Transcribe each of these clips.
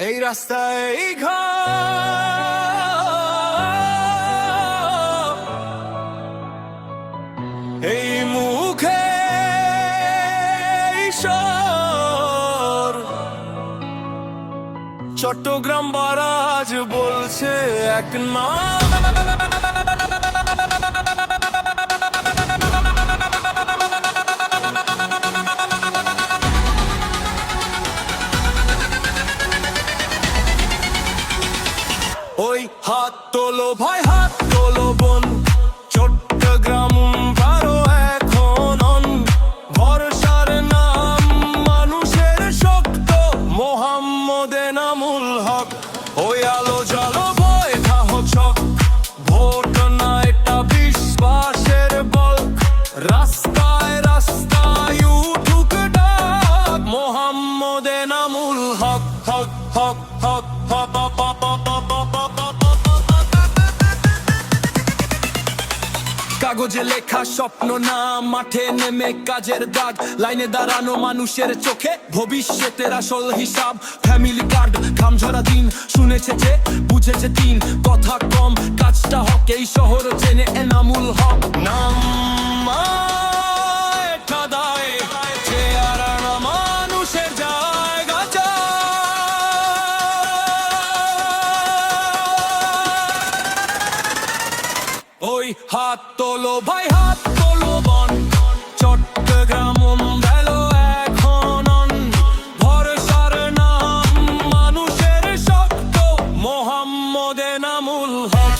এই রাস্তায় এই ঘর, এই মুখে ঈশ্বর, চট্টগ্রাম বারাজ বলছে এক নাম। ওই হাত তোলো ভাই, হাত তোলো বোন, চট্টগ্রাম পারো এখন অন। ভরসার নাম মানুষের শক্ত, মোহাম্মদ এনামুল হক। ওই আলো জালো ভয় থাহো ছক, ভোট না এটা বিশ্বাসের বল। রাস্তায় রাস্তায় উঠুক ডাক, মোহাম্মদ এনামুল হক হক হক হক হক হক হক। কাগজে লেখা স্বপ্ন না, মাঠে নেমে কাজের দাগ। লাইনে দাঁড়ানো মানুষের চোখে ভবিষ্যতের আসল হিসাব। ফ্যামিলি কার্ড খামঝরা দিন, শুনেছে যে বুঝেছে তিন। কথা কম কাজটা হক, এই শহর চেনে এনামুল হক। নাম মানুষের জায়গা চায়। ওই হাত তোলো ভাই, হাত তোলো বোন, চট্টগ্রাম ভ্যালো এখন অন। ভরসার নাম মানুষের শক্ত, মোহাম্মদ এনামুল হক।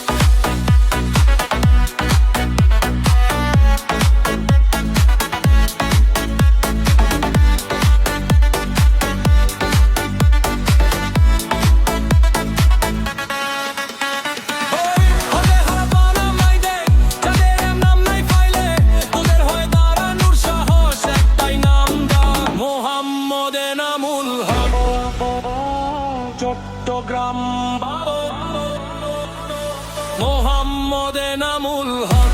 চট্টগ্রাম মোহাম্মদ এনামুল হক।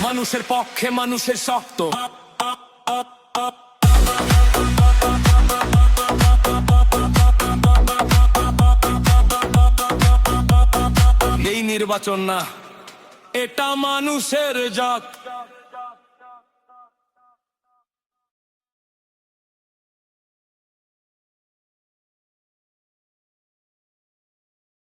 মানুষের পক্ষে মানুষের শক্ত, এই নির্বাচন না, এটা মানুষের জাত।